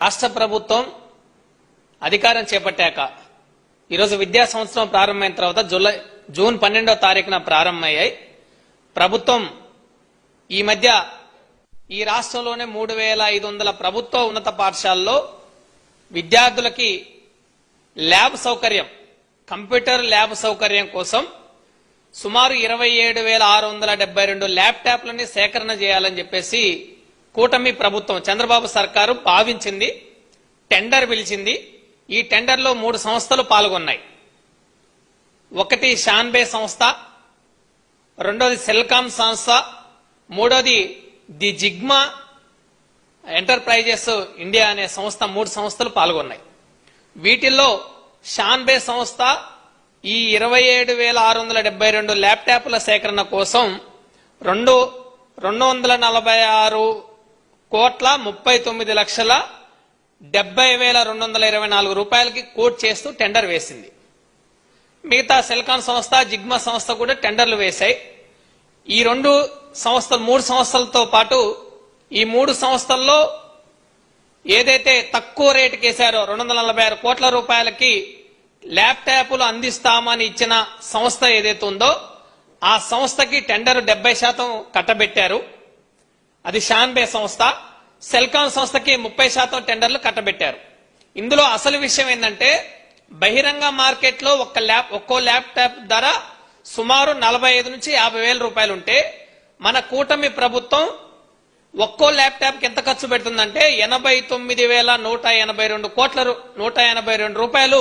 రాష్ట్ర ప్రభుత్వం అధికారం చేపట్టాక ఈరోజు విద్యా సంవత్సరం ప్రారంభమైన తర్వాత జూన్ 12వ తారీఖున ప్రారంభమయ్యాయి. ప్రభుత్వం ఈ మధ్య ఈ రాష్ట్రంలోనే 3500 ప్రభుత్వ ఉన్నత పాఠశాలల్లో విద్యార్థులకి ల్యాబ్ సౌకర్యం, కంప్యూటర్ ల్యాబ్ సౌకర్యం కోసం సుమారు 27,672 ల్యాప్టాప్లని సేకరణ చేయాలని చెప్పేసి కూటమి ప్రభుత్వం చంద్రబాబు సర్కారు భావించింది. టెండర్ పిలిచింది. ఈ టెండర్లో 3 సంస్థలు పాల్గొన్నాయి. ఒకటి షాన్బే సంస్థ, రెండోది సెల్కామ్ సంస్థ, మూడోది ది జిగ్మా ఎంటర్ప్రైజెస్ ఇండియా అనే సంస్థ. 3 సంస్థలు పాల్గొన్నాయి. వీటిల్లో షాన్బే సంస్థ ఈ 27,672 ల్యాప్టాప్ల సేకరణ కోసం 239,70,224 రూపాయలకి కోట్ చేస్తూ టెండర్ వేసింది. మిగతా సెల్కాన్ సంస్థ, జిగ్మా సంస్థ కూడా టెండర్లు వేశాయి. ఈ 3 సంస్థలతో పాటు ఈ 3 సంస్థల్లో ఏదైతే తక్కువ రేటుకి వేశారో 246 కోట్ల రూపాయలకి ల్యాప్టాప్లు అందిస్తామని ఇచ్చిన సంస్థ ఏదైతే ఉందో ఆ సంస్థకి టెండర్ 70% కట్టబెట్టారు. అది షాన్బే సంస్థ. సెల్కాన్ సంస్థకి 30% టెండర్లు కట్టబెట్టారు. ఇందులో అసలు విషయం ఏంటంటే బహిరంగ మార్కెట్ లో ఒక్కో ల్యాప్టాప్ ధర సుమారు 45 నుంచి 50,000 రూపాయలు ఉంటే మన కూటమి ప్రభుత్వం ఒక్కో ల్యాప్టాప్ కి ఎంత ఖర్చు పెడుతుందంటే 89,182 రూపాయలు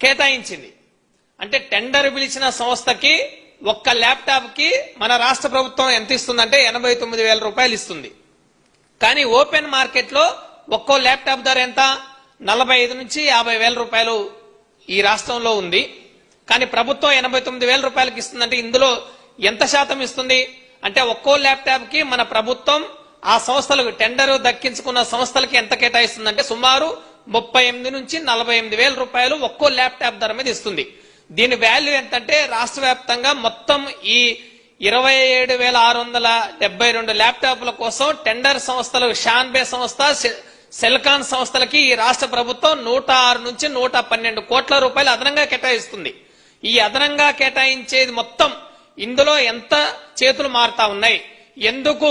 కేటాయించింది. అంటే టెండర్ పిలిచిన సంస్థకి ఒక్క ల్యాప్టాప్ కి మన రాష్ట్ర ప్రభుత్వం ఎంత ఇస్తుందంటే 89,000 రూపాయలు ఇస్తుంది. కానీ ఓపెన్ మార్కెట్ లో ఒక్కో ల్యాప్టాప్ ధర ఎంత 45 నుంచి 50,000 రూపాయలు ఈ రాష్ట్రంలో ఉంది. కానీ ప్రభుత్వం 89,000 రూపాయలకి ఇస్తుందంటే ఇందులో ఎంత శాతం ఇస్తుంది అంటే ఒక్కో ల్యాప్టాప్ కి మన ప్రభుత్వం ఆ సంస్థలకు టెండర్ దక్కించుకున్న సంస్థలకి ఎంత కేటాయిస్తుందంటే సుమారు 38 నుంచి 48,000 రూపాయలు ఒక్కో ల్యాప్టాప్ ధర మీద ఇస్తుంది. దీని వాల్యూ ఎంతంటే రాష్ట్ర వ్యాప్తంగా మొత్తం ఈ 27,672 ల్యాప్టాప్ల కోసం టెండర్ సంస్థలు షాన్బే సంస్థ, సెల్కాన్ సంస్థలకి ఈ రాష్ట్ర ప్రభుత్వం 106 నుంచి 112 కోట్ల రూపాయలు అదనంగా కేటాయిస్తుంది. ఈ అదనంగా కేటాయించేది మొత్తం ఇందులో ఎంత చేతులు మారుతా ఉన్నాయి, ఎందుకు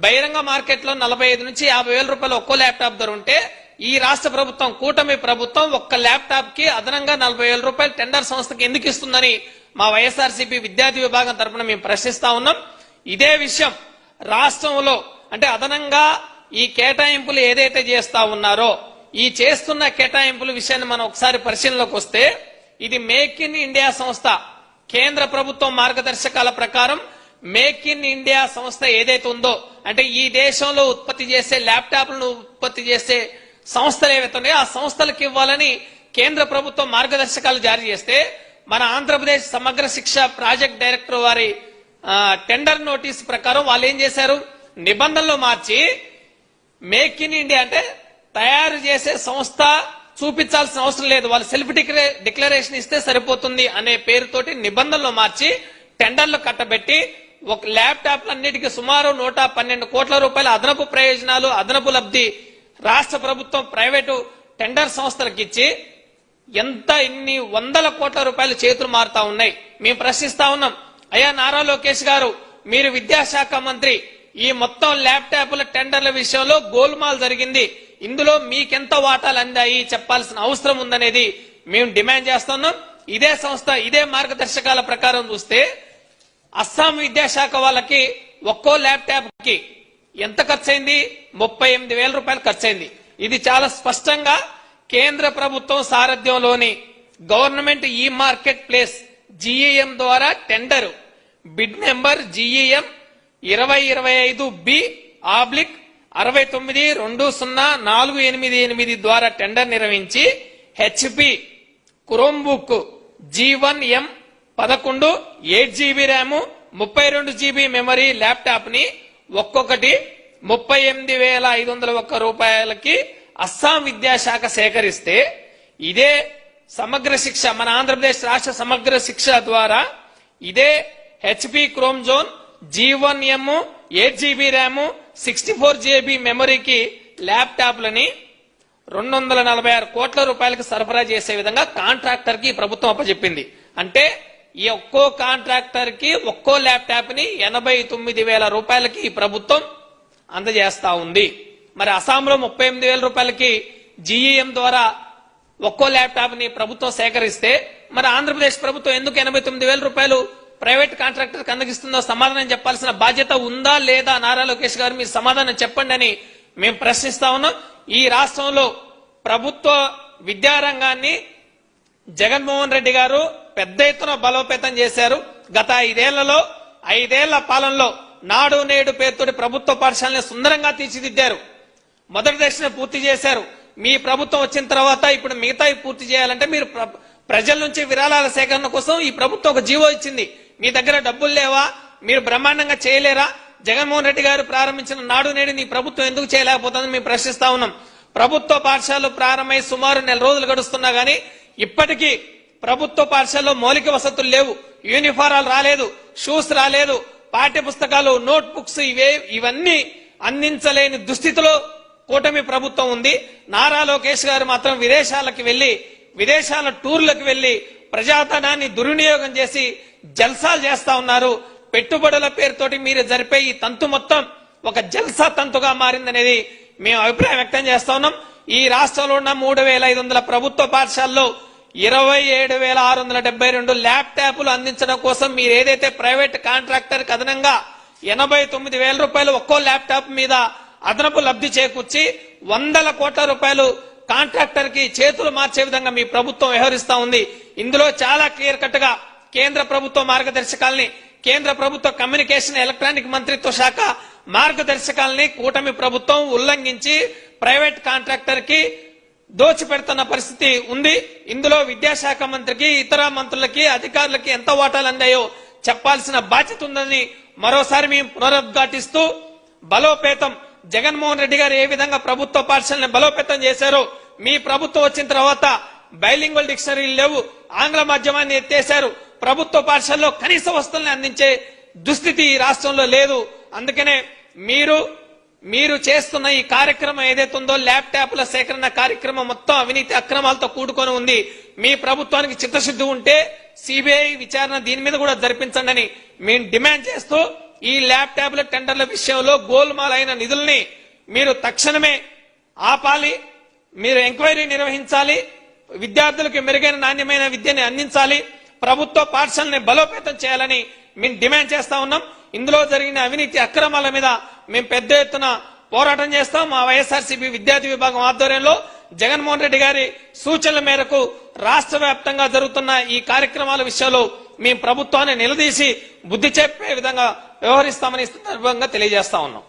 బహిరంగ మార్కెట్ లో 45 నుంచి 50,000 రూపాయలు ఒక్కో ల్యాప్టాప్ ధర ఉంటే ఈ రాష్ట్ర ప్రభుత్వం కూటమి ప్రభుత్వం ఒక్క ల్యాప్టాప్ కి అదనంగా 40,000 రూపాయలు టెండర్ సంస్థకి ఎందుకు ఇస్తుందని మా వైఎస్ఆర్సీపీ విద్యార్థి విభాగం తరఫున మేము ప్రశ్నిస్తా ఉన్నాం. ఇదే విషయం రాష్ట్రంలో అంటే అదనంగా ఈ కేటాయింపులు ఏదైతే చేస్తా ఉన్నారో ఈ చేస్తున్న కేటాయింపుల విషయాన్ని మనం ఒకసారి పరిశీలనలోకి వస్తే ఇది మేక్ ఇన్ ఇండియా సంస్థ. కేంద్ర ప్రభుత్వం మార్గదర్శకాల ప్రకారం మేక్ ఇన్ ఇండియా సంస్థ ఏదైతే ఉందో అంటే ఈ దేశంలో ఉత్పత్తి చేసే ల్యాప్టాప్లను ఉత్పత్తి చేసే సంస్థలు ఏవైతే ఉన్నాయో ఆ సంస్థలకు ఇవ్వాలని కేంద్ర ప్రభుత్వం మార్గదర్శకాలు జారీ చేస్తే మన ఆంధ్రప్రదేశ్ సమగ్ర శిక్ష ప్రాజెక్ట్ డైరెక్టర్ వారి టెండర్ నోటీస్ ప్రకారం వాళ్ళు ఏం చేశారు, నిబంధనలు మార్చి మేక్ ఇన్ ఇండియా అంటే తయారు చేసే సంస్థ చూపించాల్సిన అవసరం లేదు, వాళ్ళు సెల్ఫ్ డిక్లరేషన్ ఇస్తే సరిపోతుంది అనే పేరుతోటి నిబంధనలు మార్చి టెండర్లు కట్టబెట్టి ఒక ల్యాప్టాప్లన్నిటికీ సుమారు 112 కోట్ల రూపాయల అదనపు ప్రయోజనాలు, అదనపు లబ్ధి రాష్ట్ర ప్రభుత్వం ప్రైవేటు టెండర్ సంస్థలకు ఇచ్చి ఇన్ని వందల కోట్ల రూపాయలు చేతులు మారుతా ఉన్నాయి. మేము ప్రశ్నిస్తా ఉన్నాం, అయ్యా నారా లోకేష్ గారు మీరు విద్యాశాఖ మంత్రి, ఈ మొత్తం ల్యాప్టాప్ల టెండర్ల విషయంలో గోల్మాల్ జరిగింది, ఇందులో మీకెంత వాటాలు అందాయి చెప్పాల్సిన అవసరం ఉందనేది మేము డిమాండ్ చేస్తున్నాం. ఇదే సంస్థ ఇదే మార్గదర్శకాల ప్రకారం చూస్తే అస్సాం విద్యాశాఖ వాళ్ళకి ఒక్కో ల్యాప్టాప్ కి ఎంత ఖర్చయింది, 38,000 రూపాయలు ఖర్చయింది. ఇది చాలా స్పష్టంగా కేంద్ర ప్రభుత్వం సారథ్యంలోని గవర్నమెంట్ ఈ మార్కెట్ ప్లేస్ జీఈఎం ద్వారా టెండర్ బిడ్ నెంబర్ జీఈఎం 2025/692048 ద్వారా టెండర్ నిర్వహించి HP Chromebook G1M 11 8GB RAM 32GB memory laptop ని ఒక్కొక్కటి 38,501 రూపాయలకి అస్సాం విద్యాశాఖ సేకరిస్తే ఇదే సమగ్ర శిక్ష మన ఆంధ్రప్రదేశ్ రాష్ట్ర సమగ్ర శిక్ష ద్వారా ఇదే HP chrome zone G1M 8GB RAM 64GB మెమరీకి ల్యాప్టాప్లని 246 కోట్ల రూపాయలకు సరఫరా చేసే విధంగా కాంట్రాక్టర్ కి ప్రభుత్వం అప్పచెప్పింది. అంటే ఈ ఒక్కో కాంట్రాక్టర్ కి ఒక్కో ల్యాప్టాప్ ని 89,000 రూపాయలకి ఈ ప్రభుత్వం అందజేస్తా ఉంది. మరి అస్సాంలో 38,000 రూపాయలకి జీఈఎం ద్వారా ఒక్కో ల్యాప్టాప్ ని ప్రభుత్వం సేకరిస్తే మరి ఆంధ్రప్రదేశ్ ప్రభుత్వం ఎందుకు 89,000 రూపాయలు ప్రైవేట్ కాంట్రాక్టర్ కి అందగిస్తుందో సమాధానం చెప్పాల్సిన బాధ్యత ఉందా లేదా? నారా లోకేష్ గారు మీరు సమాధానం చెప్పండి అని మేము ప్రశ్నిస్తా ఉన్నాం. ఈ రాష్ట్రంలో ప్రభుత్వ విద్యారంగాన్ని జగన్మోహన్ రెడ్డి గారు పెద్ద ఎత్తున బలోపేతం చేశారు. గత 5 ఏళ్ల పాలనలో నాడు నేడు పేరుతోటి ప్రభుత్వ పాఠశాలని సుందరంగా తీర్చిదిద్దారు. మొదటి దశను పూర్తి చేశారు. మీ ప్రభుత్వం వచ్చిన తర్వాత ఇప్పుడు మిగతాయి పూర్తి చేయాలంటే మీరు ప్రజల నుంచి విరాళాల సేకరణ కోసం ఈ ప్రభుత్వం ఒక జీవో ఇచ్చింది. మీ దగ్గర డబ్బులు లేవా? మీరు బ్రహ్మాండంగా చేయలేరా? జగన్మోహన్ రెడ్డి గారు ప్రారంభించిన నాడు నేడు నీ ప్రభుత్వం ఎందుకు చేయలేకపోతుందని మేము ప్రశ్నిస్తా ఉన్నాం. ప్రభుత్వ పాఠశాలలు ప్రారంభమై సుమారు 1 నెల రోజులు గడుస్తున్నా గానీ ఇప్పటికీ ప్రభుత్వ పాఠశాలలో మౌలిక వసతులు లేవు. యూనిఫారాలు రాలేదు, షూస్ రాలేదు, పాఠ్య పుస్తకాలు, నోట్ బుక్స్ ఇవన్నీ అందించలేని దుస్థితిలో కూటమి ప్రభుత్వం ఉంది. నారా లోకేష్ గారు మాత్రం విదేశాల టూర్లకు వెళ్లి ప్రజాధనాన్ని దుర్వినియోగం చేసి జల్సాలు చేస్తా ఉన్నారు. పెట్టుబడుల పేరుతోటి మీరు జరిపే ఈ తంతు మొత్తం ఒక జల్సా తంతుగా మారిందనేది మేము అభిప్రాయం వ్యక్తం చేస్తా ఉన్నాం. ఈ రాష్ట్రంలో ఉన్న 3,500 ప్రభుత్వ పాఠశాలలో 27,672 ల్యాప్టాప్లు అందించడం కోసం మీరు ఏదైతే ప్రైవేట్ కాంట్రాక్టర్ కి అదనంగా 89,000 రూపాయలు ఒక్కో ల్యాప్టాప్ మీద అదనపు లబ్ధి చేకూర్చి 100 కోట్ల రూపాయలు కాంట్రాక్టర్ కి చేతులు మార్చే విధంగా మీ ప్రభుత్వం వ్యవహరిస్తా ఉంది. ఇందులో చాలా క్లియర్ కట్ గా కేంద్ర ప్రభుత్వ మార్గదర్శకాలని, కేంద్ర ప్రభుత్వ కమ్యూనికేషన్ ఎలక్ట్రానిక్ మంత్రిత్వ శాఖ మార్గదర్శకాలని కూటమి ప్రభుత్వం ఉల్లంఘించి ప్రైవేట్ కాంట్రాక్టర్ కి దోచిపెడుతున్న పరిస్థితి ఉంది. ఇందులో విద్యాశాఖ మంత్రికి, ఇతర మంత్రులకి, అధికారులకి ఎంత వాటాలు అందాయో చెప్పాల్సిన బాధ్యత ఉందని మరోసారి మేము పునరుద్ఘాటిస్తూ బలోపేతం జగన్మోహన్ రెడ్డి గారు ఏ విధంగా ప్రభుత్వ పాఠశాలను బలోపేతం చేశారో మీ ప్రభుత్వం వచ్చిన తర్వాత బైలింగ్వల్ డిక్షనరీలు లేవు, ఆంగ్ల మాధ్యమాన్ని ఎత్తేశారు. ప్రభుత్వ పాఠశాలలో కనీస వస్తువులను అందించే దుస్థితి ఈ రాష్ట్రంలో లేదు. అందుకనే మీరు చేస్తున్న ఈ కార్యక్రమం ఏదైతే ఉందో ల్యాప్టాప్ల సేకరణ కార్యక్రమం మొత్తం అవినీతి అక్రమాలతో కూడుకొని ఉంది. మీ ప్రభుత్వానికి చిత్తశుద్ధి ఉంటే సిబిఐ విచారణ దీని మీద కూడా జరిపించండి అని మేము డిమాండ్ చేస్తూ ఈ ల్యాప్టాప్ల టెండర్ల విషయంలో గోల్మాల్ అయిన నిధుల్ని మీరు తక్షణమే ఆపాలి, మీరు ఎంక్వైరీ నిర్వహించాలి, విద్యార్థులకు మెరుగైన నాణ్యమైన విద్యని అందించాలి, ప్రభుత్వ పాఠశాలని బలోపేతం చేయాలని మేము డిమాండ్ చేస్తా ఉన్నాం. ఇందులో జరిగిన అవినీతి అక్రమాల మీద మేము పెద్ద ఎత్తున పోరాటం చేస్తాం. మా వైఎస్ఆర్సీపీ విద్యార్థి విభాగం ఆధ్వర్యంలో జగన్మోహన్ రెడ్డి గారి సూచనల మేరకు రాష్ట్ర వ్యాప్తంగా జరుగుతున్న ఈ కార్యక్రమాల విషయంలో మేము ప్రభుత్వాన్ని నిలదీసి బుద్ధి చెప్పే విధంగా వ్యవహరిస్తామని సందర్భంగా తెలియజేస్తా ఉన్నాం.